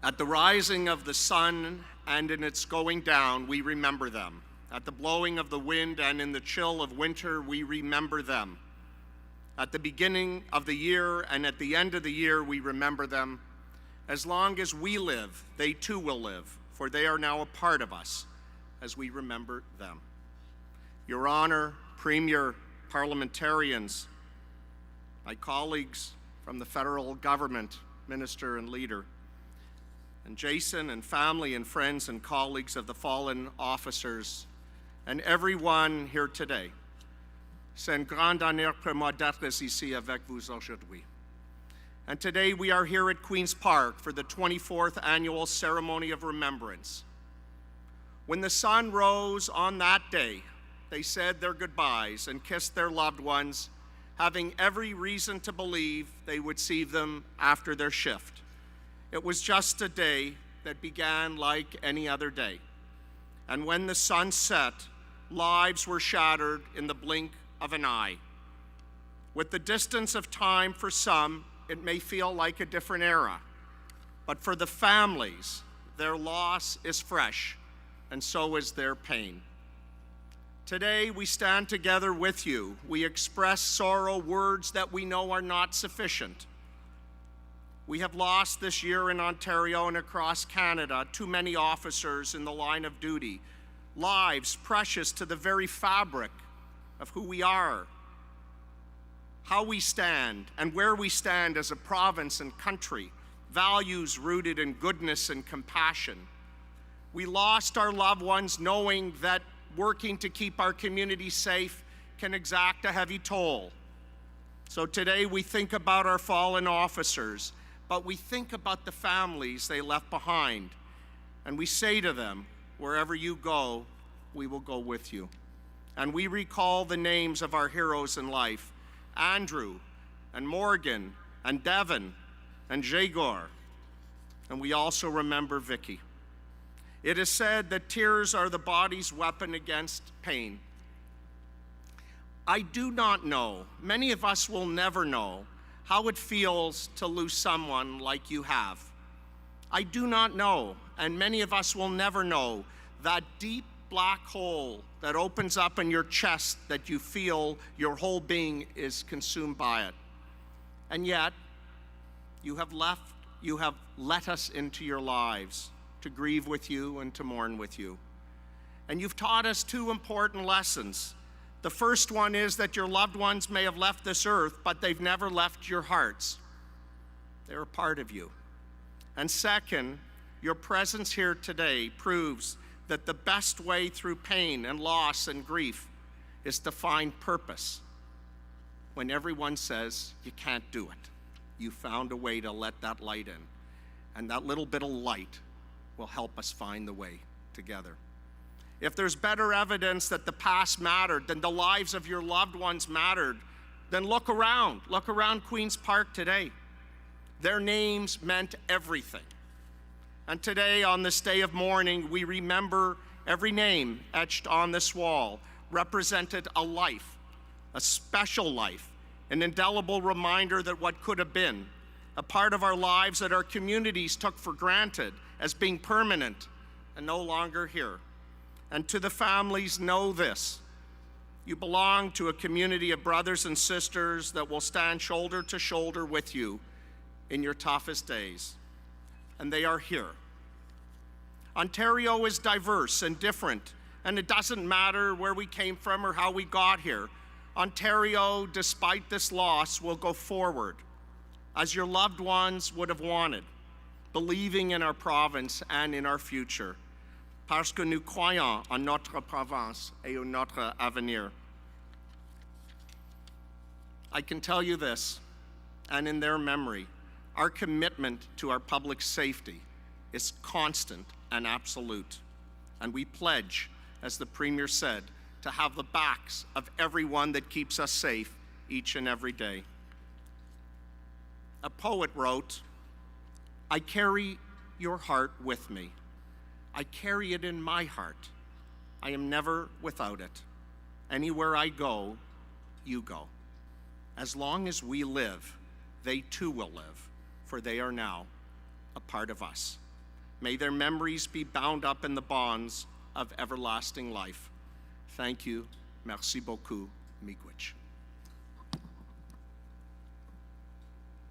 At the rising of the sun and in its going down, we remember them. At the blowing of the wind and in the chill of winter, we remember them. At the beginning of the year and at the end of the year, we remember them. As long as we live, they too will live, for they are now a part of us as we remember them. Your Honor, Premier, parliamentarians, my colleagues from the federal government, Minister and Leader, and Jason and family and friends and colleagues of the fallen officers, and everyone here today, c'est un grand honneur pour moi d'être ici avec vous aujourd'hui. And today we are here at Queen's Park for the 24th annual ceremony of remembrance. When the sun rose on that day, they said their goodbyes and kissed their loved ones, having every reason to believe they would see them after their shift. It was just a day that began like any other day. And when the sun set, lives were shattered in the blink of an eye. With the distance of time for some, it may feel like a different era. But for the families, their loss is fresh, and so is their pain. Today, we stand together with you. We express sorrow, words that we know are not sufficient. We have lost this year in Ontario and across Canada too many officers in the line of duty, lives precious to the very fabric of who we are, how we stand, and where we stand as a province and country, values rooted in goodness and compassion. We lost our loved ones knowing that working to keep our community safe can exact a heavy toll. So today we think about our fallen officers, but we think about the families they left behind, and we say to them, wherever you go, we will go with you. And we recall the names of our heroes in life, Andrew and Morgan and Devin and Jagor, and we also remember Vicky. It is said that tears are the body's weapon against pain. I do not know, many of us will never know, how it feels to lose someone like you have. I do not know, and many of us will never know, that deep black hole that opens up in your chest that you feel your whole being is consumed by it. And yet, you have let us into your lives to grieve with you and to mourn with you. And you've taught us two important lessons. The first one is that your loved ones may have left this earth, but they've never left your hearts. They're a part of you. And second, your presence here today proves that the best way through pain and loss and grief is to find purpose. When everyone says you can't do it, you found a way to let that light in. And that little bit of light will help us find the way together. If there's better evidence that the past mattered, than the lives of your loved ones mattered, then look around Queen's Park today. Their names meant everything. And today, on this day of mourning, we remember every name etched on this wall represented a life, a special life, an indelible reminder that what could have been, a part of our lives that our communities took for granted as being permanent and no longer here. And to the families, know this: you belong to a community of brothers and sisters that will stand shoulder to shoulder with you in your toughest days. And they are here. Ontario is diverse and different, and it doesn't matter where we came from or how we got here. Ontario, despite this loss, will go forward as your loved ones would have wanted, believing in our province and in our future. Parce que nous croyons en notre province et en notre avenir. I can tell you this, and in their memory, our commitment to our public safety is constant and absolute. And we pledge, as the Premier said, to have the backs of everyone that keeps us safe each and every day. A poet wrote, "I carry your heart with me. I carry it in my heart. I am never without it. Anywhere I go, you go. As long as we live, they too will live, for they are now a part of us." May their memories be bound up in the bonds of everlasting life. Thank you. Merci beaucoup. Miigwech.